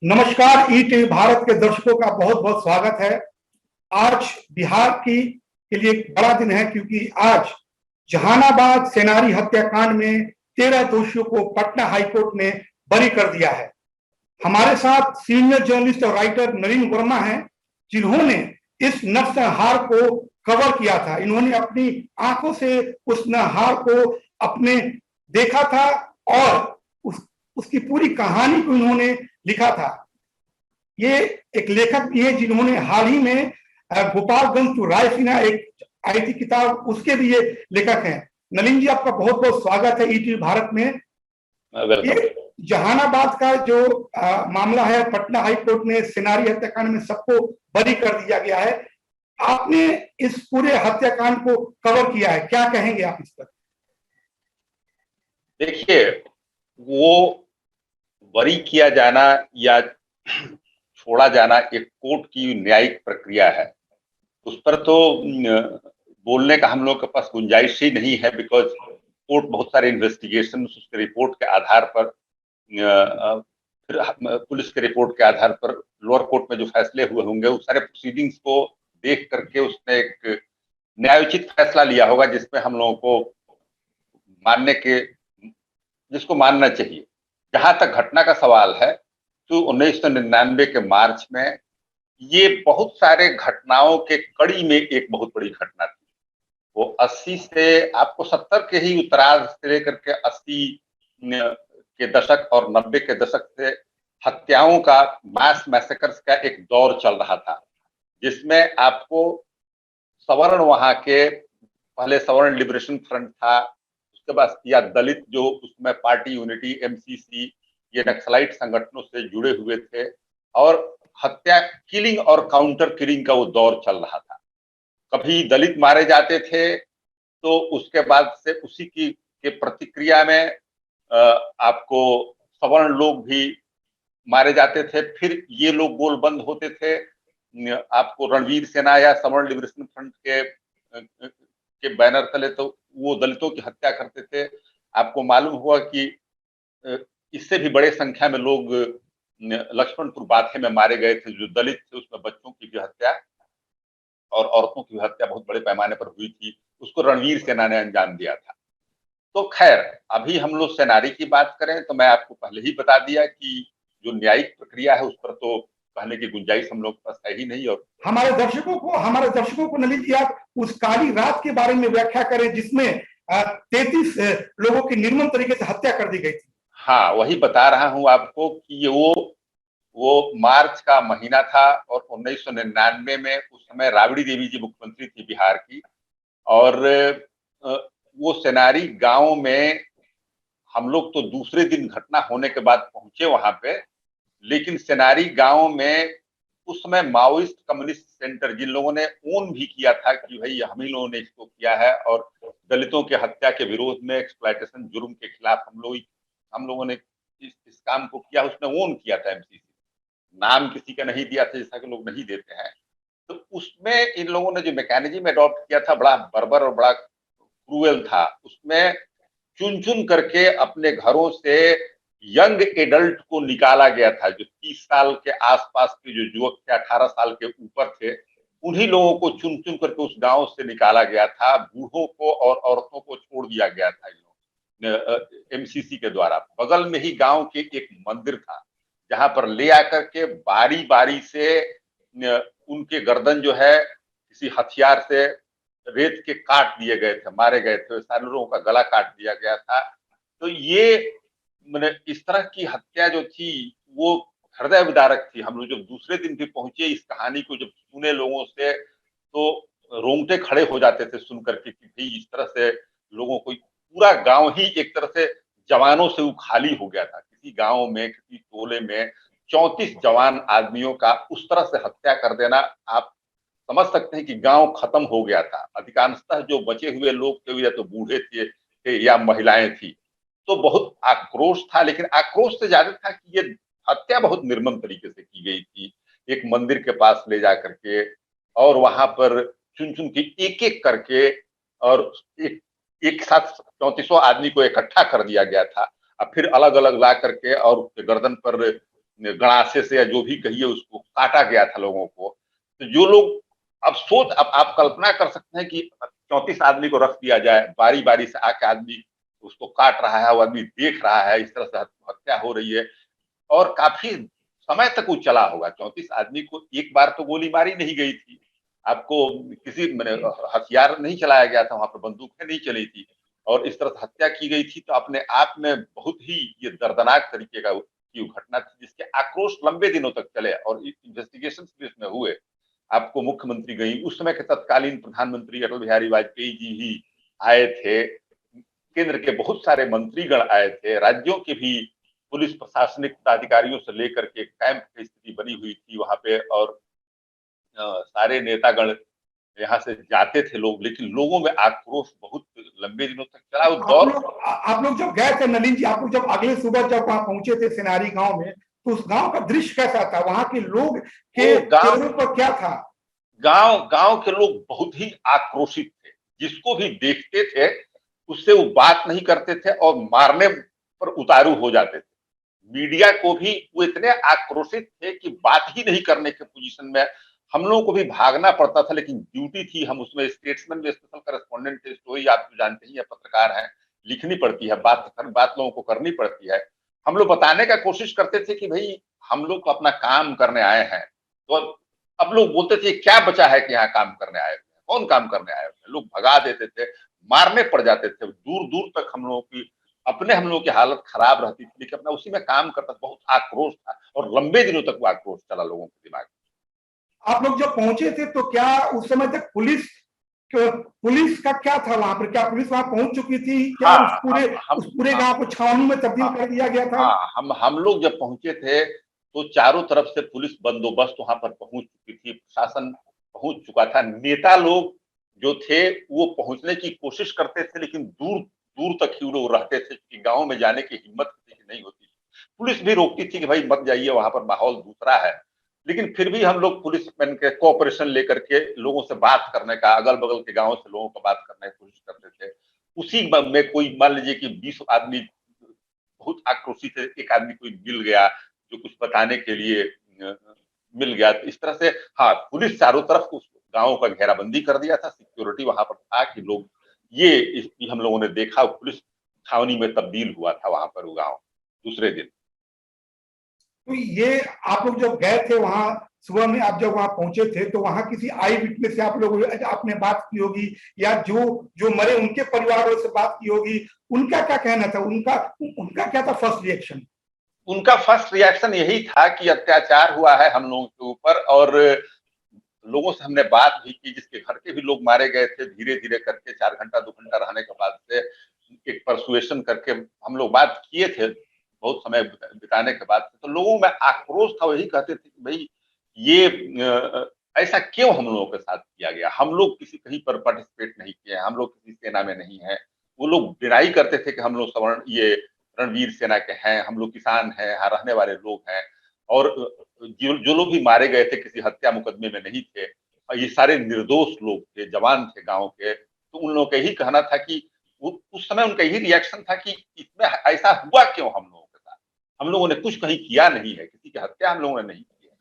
नमस्कार। ई टीवी भारत के दर्शकों का बहुत बहुत स्वागत है। आज बिहार की के लिए एक बड़ा दिन है, क्योंकि आज जहानाबाद सेनारी हत्याकांड में 13 दोषियों को पटना हाईकोर्ट ने बरी कर दिया है। हमारे साथ सीनियर जर्नलिस्ट और राइटर नवीन वर्मा हैं, जिन्होंने इस नरसंहार को कवर किया था। इन्होंने अपनी आंखों से उस नरसंहार को अपने देखा था और उसकी पूरी कहानी को इन्होंने लिखा था। ये एक लेखक भी है जिन्होंने हाल ही में गोपालगंज टू रायसीना एक आई थी किताब, उसके भी ये लेखक हैं। नलिन जी, आपका बहुत बहुत स्वागत है ईटीवी भारत में। ये जहानाबाद का जो मामला है, पटना हाई कोर्ट ने सेनारी हत्याकांड में सबको बरी कर दिया गया है। आपने इस पूरे हत्याकांड को कवर किया है, क्या कहेंगे आप इस पर? देखिए, वो बरी किया जाना या छोड़ा जाना एक कोर्ट की न्यायिक प्रक्रिया है। उस पर तो बोलने का हम लोग के पास गुंजाइश ही नहीं है, बिकॉज कोर्ट बहुत सारे इन्वेस्टिगेशन उसके रिपोर्ट के आधार पर, फिर पुलिस के रिपोर्ट के आधार पर लोअर कोर्ट में जो फैसले हुए होंगे उस सारे प्रोसीडिंग्स को देख करके उसने एक न्यायोचित फैसला लिया होगा जिसमें हम लोगों को जिसको मानना चाहिए। जहां तक घटना का सवाल है, तो 1999 के मार्च में ये बहुत सारे घटनाओं के कड़ी में एक बहुत बड़ी घटना थी। वो 80 से आपको 70 के ही उत्तरार्ध से लेकर के 80 के दशक और 90 के दशक से हत्याओं का, मास मैसेकर्स का एक दौर चल रहा था, जिसमें आपको सवर्ण, वहां के पहले सवर्ण लिबरेशन फ्रंट था, उसके बाद या दलित जो उसमें पार्टी यूनिटी, एमसीसी, ये नक्सलाइट संगठनों से जुड़े हुए थे, और हत्या, किलिंग और काउंटर किलिंग का वो दौर चल रहा था। कभी दलित मारे जाते थे तो उसके बाद से उसी की के प्रतिक्रिया में आपको सवर्ण लोग भी मारे जाते थे। फिर ये लोग गोल बंद होते थे, आपको रणवीर सेना या सवर्ण लिबरेशन फ्रंट के बैनर तले तो वो दलितों की हत्या करते थे। आपको मालूम हुआ कि इससे भी बड़े संख्या में लोग लक्ष्मणपुर बाथे में मारे गए थे, जो दलित थे, उसमें बच्चों की भी हत्या और औरतों की हत्या बहुत बड़े पैमाने पर हुई थी। उसको रणवीर सेना ने अंजाम दिया था। तो खैर, अभी हम लोग सेनारी की बात करें तो मैं आपको पहले ही बता दिया कि जो न्यायिक प्रक्रिया है उस पर तो कहने की गुंजाइश हम लोग के पास है ही नहीं। और हमारे दर्शकों को नलिन जी, आप उस काली रात के बारे में व्याख्या करें जिसमें 33 लोगों की निर्मम तरीके से हत्या कर दी गई थी। हाँ, वही बता रहा हूं आपको कि ये वो मार्च का महीना था और 1999 में उस समय राबड़ी देवी जी मुख्यमंत्री थी बिहार की। और वो सेनारी गांव में हम लोग तो दूसरे दिन घटना होने के बाद पहुंचे वहां पे, लेकिन सेनारी गांव में उस समय माओइस्ट कम्युनिस्ट सेंटर, जिन लोगों ने ओन भी किया था कि भाई हम ही लोगों ने इसको किया है और दलितों के हत्या के विरोध में, एक्सप्लॉयटेशन जुर्म के खिलाफ हम लोगों ने इस काम को किया, उसने ओन किया था। एमसीसी नाम किसी का नहीं दिया था, जैसा कि लोग नहीं देते हैं। तो उसमें इन लोगों ने जो मैकेनिज्म अडॉप्ट किया था, बड़ा बर्बर और बड़ा क्रूएल था। उसमें चुन चुन करके अपने घरों से यंग एडल्ट को निकाला गया था। जो 30 साल के आसपास के जो युवक थे, 18 साल के ऊपर थे, उन्हीं लोगों को चुन चुन करके उस गांव से निकाला गया था। बूढ़ों को और औरतों को छोड़ दिया गया था एमसीसी के द्वारा। बगल में ही गांव के एक मंदिर था, जहां पर ले आकर के बारी बारी से उनके गर्दन जो है किसी हथियार से रेत के काट दिए गए थे, मारे गए थे। सारे लोगों का गला काट दिया गया था। तो ये मैंने इस तरह की हत्या जो थी वो हृदय विदारक थी। हम लोग जब दूसरे दिन भी पहुंचे, इस कहानी को जब सुने लोगों से, तो रोंगटे खड़े हो जाते थे सुन करके कि भाई इस तरह से लोगों को, पूरा गांव ही एक तरह से जवानों से वो खाली हो गया था। किसी गांव में, किसी टोले में 34 जवान आदमियों का उस तरह से हत्या कर देना, आप समझ सकते हैं कि गांव खत्म हो गया था। अधिकांशतः जो बचे हुए लोग थे या तो बूढ़े थे या महिलाएं थी। तो बहुत आक्रोश था, लेकिन आक्रोश से ज्यादा था कि ये हत्या बहुत निर्मम तरीके से की गई थी। एक मंदिर के पास ले जा करके और वहां पर चुन चुन के एक एक करके, और एक साथ 34 आदमी को इकट्ठा कर दिया गया था। और फिर अलग अलग ला करके और उसके गर्दन पर गणासे से या जो भी कहिए उसको काटा गया था लोगों को। तो जो लोग अब आप कल्पना कर सकते हैं कि 34 आदमी को रख दिया जाए, बारी बारी से आके आदमी उसको काट रहा है, वो आदमी देख रहा है, इस तरह से हत्या हो रही है और काफी समय तक वो चला होगा। 34 आदमी को एक बार तो गोली मारी नहीं गई थी, आपको किसी हथियार नहीं चलाया गया था, वहां पर बंदूकें नहीं चली थी और इस तरह से हत्या की गई थी। तो अपने आप में बहुत ही ये दर्दनाक तरीके का की घटना थी, जिसके आक्रोश लंबे दिनों तक चले और इन्वेस्टिगेशन भी इसमें हुए। आपको मुख्यमंत्री गई, उस समय के तत्कालीन प्रधानमंत्री अटल बिहारी वाजपेयी जी ही आए थे, केंद्र के बहुत सारे मंत्रीगण आए थे, राज्यों के भी पुलिस प्रशासनिक पदाधिकारियों से लेकर के कैंप की स्थिति बनी हुई थी वहां पे और सारे नेतागण यहाँ से जाते थे लोग, लेकिन लोगों में आक्रोश बहुत लंबे दिनों तक चला। वो दौर आप लोग जब गए थे नलिन जी, आप लोग जब अगले सुबह जब वहां पहुंचे थे सेनारी गांव में, तो उस गांव का दृश्य कैसा था? वहां के लोग के चेहरों पर क्या था? गांव के लोग बहुत ही आक्रोशित थे, जिसको भी देखते थे उससे वो बात नहीं करते थे और मारने पर उतारू हो जाते थे। मीडिया को भी वो इतने आक्रोशित थे कि बात ही नहीं करने के पोजीशन में हम लोगों को भी भागना पड़ता था, लेकिन ड्यूटी थी, हम उसमें स्टेट्समैन में स्पेशल करेस्पॉन्डेंट थे, स्टोरी आप तो जानते ही है, पत्रकार हैं, लिखनी पड़ती है, बात लोगों को करनी पड़ती है। हम लोग बताने का कोशिश करते थे कि भाई हम लोग तो अपना काम करने आए हैं। तो अब लोग बोलते थे क्या बचा है कि यहाँ काम करने आए हुए, कौन काम करने आए हुए, लोग भगा देते थे, मारने पड़ जाते थे, दूर दूर तक हम लोगों की हम लोगों की हालत खराब रहती थी, लेकिन अपना उसी में काम करता था। बहुत आक्रोश था और लंबे दिनों तक वो आक्रोश चला लोगों के दिमाग में। आप लोग जब पहुंचे थे तो क्या उस समय तक पुलिस का क्या था वहां पर? क्या पुलिस वहां पहुंच चुकी थी? क्या हाँ, उस पूरे गांव को छावनी में तब्दील कर दिया गया था? हम लोग जब पहुंचे थे तो चारों तरफ से पुलिस बंदोबस्त वहां पर पहुंच चुकी थी, प्रशासन पहुंच चुका था। नेता लोग जो थे वो पहुंचने की कोशिश करते थे, लेकिन दूर दूर तक ही लोग रहते थे कि गांव में जाने की हिम्मत किसी की नहीं होती। पुलिस भी रोकती थी कि भाई मत जाइए, वहां पर माहौल दूसरा है, लेकिन फिर भी हम लोग पुलिस मैन के कोऑपरेशन लेकर के लोगों से बात करने का, अगल बगल के गांव से लोगों को बात करने की कोशिश करते थे। उसी में कोई मान लीजिए कि 20 आदमी बहुत आक्रोशित है, एक आदमी कोई मिल गया जो कुछ बताने के लिए मिल गया, तो इस तरह से हाँ, पुलिस चारों तरफ उस गांव का घेराबंदी कर दिया था, सिक्योरिटी वहां पर था कि लोग ये हम लोगों ने देखा, पुलिस छावनी में तब्दील हुआ था वहां पर वो गांव दूसरे दिन। तो ये आप लोग जब गए थे वहां सुबह में, आप जब वहां पहुंचे थे तो वहां किसी आई विटनेस से आप लोग आपने बात की होगी या जो जो मरे उनके परिवार वालों से बात की होगी, उनका क्या कहना था? उनका उनका क्या था फर्स्ट रिएक्शन? उनका फर्स्ट रिएक्शन यही था कि अत्याचार हुआ है हम लोगों के ऊपर और लोगों से हमने बात भी की, जिसके घर के भी लोग मारे गए थे, धीरे धीरे करके 4 घंटा 2 घंटा रहने के बाद से एक परसुएशन करके हम लोग बात किए थे, बहुत समय बिताने के बाद से। तो लोगों में आक्रोश था, वही कहते थे कि भाई ये ऐसा क्यों हम लोगों के साथ किया गया, हम लोग किसी कहीं पर पार्टिसिपेट नहीं किए, हम लोग किसी सेना में नहीं है। वो लोग डिनाई करते थे कि हम लोग सवर्ण ये रणवीर सेना के हैं, हम लोग किसान हैं, यहाँ रहने वाले लोग हैं और जो लोग भी मारे गए थे किसी हत्या मुकदमे में नहीं थे, ये सारे निर्दोष लोग थे, जवान थे गांव के। तो उन लोगों का यही कहना था कि उस समय उनका यही रिएक्शन था कि इसमें ऐसा हुआ क्यों हम लोगों के साथ, हम लोगों ने कुछ कहीं किया नहीं है, किसी की हत्या हम लोगों ने नहीं की है,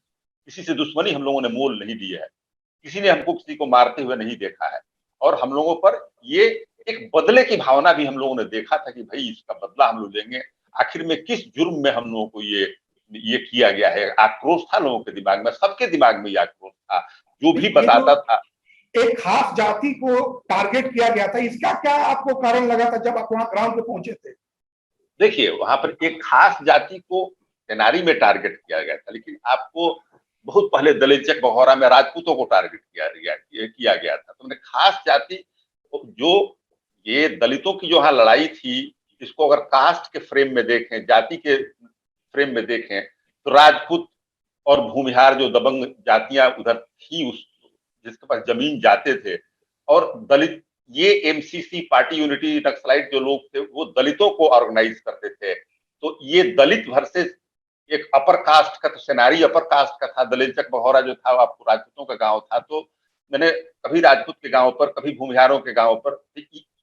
किसी से दुश्मनी हम लोगों ने मोल नहीं दी है, किसी ने हमको किसी को मारते हुए नहीं देखा है और हम लोगों पर ये एक बदले की भावना भी हम लोगों ने देखा था कि भाई इसका बदला हम लोग लेंगे। आखिर में किस जुर्म में हम लोगों को ये किया गया है, आक्रोश था लोगों के दिमाग में, सबके दिमाग में ये आक्रोश था, जो भी बताता था। एक खास जाति को टारगेट किया गया था, इसका क्या आपको कारण लगा था जब आप वहां ग्राउंड पे पहुंचे थे? देखिए वहां पर एक खास जाति को तेनारी में टारगेट किया गया था, लेकिन आपको बहुत पहले दलित बघौरा में राजपूतों को टारगेट किया गया था। तो मैंने खास जाति जो ये दलितों की जो यहाँ लड़ाई थी, इसको अगर कास्ट के फ्रेम में देखें, जाति के फ्रेम में देखें, तो राजपूत और भूमिहार जो दबंग जातियां उधर थी, उस जिसके पास जमीन जाते थे, और दलित ये एमसीसी पार्टी यूनिटी नक्सलाइट जो लोग थे वो दलितों को ऑर्गेनाइज करते थे। तो ये दलित वर्सेस एक अपर कास्ट का, तो सेनारी अपर कास्ट का था, दलित बघौरा जो था आपको राजपूतों का गांव था। तो मैंने कभी राजपूत के गांव पर, कभी भूमिहारों के गांव पर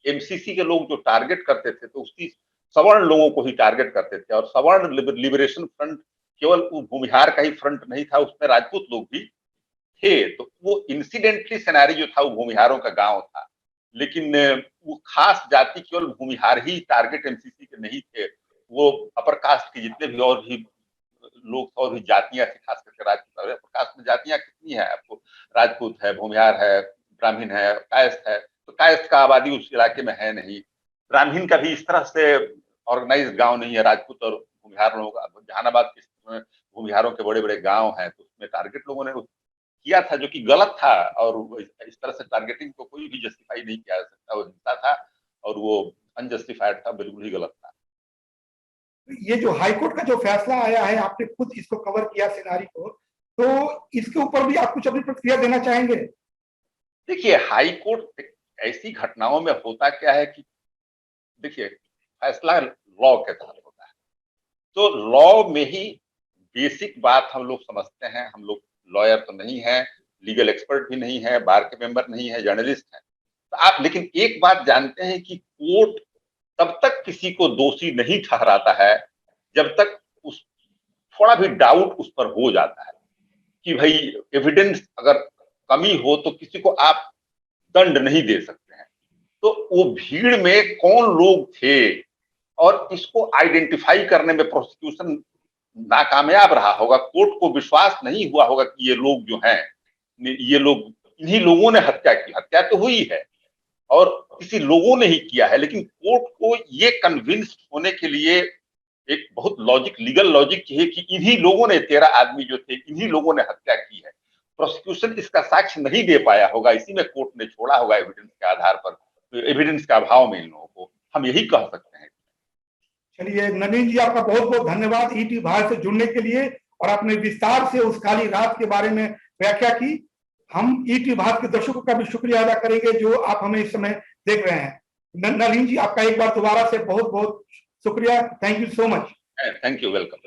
एमसीसी के लोग जो टारगेट करते थे तो उसकी सवर्ण लोगों को ही टारगेट करते थे, और सवर्ण लिबरेशन फ्रंट केवल वो भूमिहार का ही फ्रंट नहीं था, उसमें राजपूत लोग भी थे। तो वो इंसिडेंटली सिनेरियो जो था वो भूमिहारों का गांव था, लेकिन वो खास जाति केवल भूमिहार ही टारगेट एमसीसी के नहीं थे। वो अपर कास्ट के जितने भी और भी लोग और भी जातियां थी, खास करके राजपूत। अपर कास्ट में जातियां कितनी है आपको, राजपूत है, भूमिहार है, ब्राह्मण है, कायस्थ है। तो कायस्थ का आबादी उस इलाके में है नहीं। ब्राह्मण का भी इस तरह से ऑर्गेनाइज गांव नहीं है। राजपूत और भूमिहार लोगों का, जहानाबाद के भूमिहारों के बड़े बड़े गांव हैं, तो उसमें टारगेट लोगों ने किया था, जो कि गलत था। और इस तरह से टारगेटिंग को कोई भी जस्टिफाई नहीं किया जा सकता। वो हिंसा था और वो अनजस्टिफाइड था, बिल्कुल ही गलत था। ये जो हाईकोर्ट का जो फैसला आया है, आपने खुद इसको कवर किया सिनारी को, तो इसके ऊपर भी आप कुछ अपनी प्रतिक्रिया देना चाहेंगे? देखिए, हाईकोर्ट ऐसी घटनाओं में होता क्या है कि देखिए, फैसला लॉ के तहत होता है, तो लॉ में ही बेसिक बात हम लोग समझते हैं। हम लोग लॉयर तो नहीं है, लीगल एक्सपर्ट भी नहीं है, बार के मेंबर नहीं है, जर्नलिस्ट है। तो आप लेकिन एक बात जानते हैं कि कोर्ट तब तक किसी को दोषी नहीं ठहराता है जब तक उस थोड़ा भी डाउट उस पर हो जाता है कि भाई एविडेंस अगर कमी हो तो किसी को आप दंड नहीं दे सकते हैं। तो वो भीड़ में कौन लोग थे और इसको आइडेंटिफाई करने में प्रोसिक्यूशन नाकामयाब रहा होगा, कोर्ट को विश्वास नहीं हुआ होगा कि ये लोग जो हैं, ये लोग, इन्हीं लोगों ने हत्या की। हत्या तो हुई है और किसी लोगों ने ही किया है, लेकिन कोर्ट को ये कन्विंस्ड होने के लिए एक बहुत लॉजिक, लीगल लॉजिक चाहिए कि इन्हीं लोगों ने, 13 आदमी जो थे, इन्हीं लोगों ने हत्या की है। प्रोसिक्यूशन इसका साक्ष्य नहीं दे पाया होगा, इसी में कोर्ट ने छोड़ा होगा एविडेंस के आधार पर, एविडेंस का अभाव में इन लोगों को, हम यही कह सकते हैं। चलिए नवीन जी, आपका बहुत बहुत धन्यवाद ईटी भारत से जुड़ने के लिए, और आपने विस्तार से उस काली रात के बारे में व्याख्या की। हम ईटी भारत के दर्शकों का भी शुक्रिया अदा करेंगे जो आप हमें इस समय देख रहे हैं। नवीन जी, आपका एक बार दोबारा से बहुत बहुत शुक्रिया। Thank you so much. Thank you, welcome.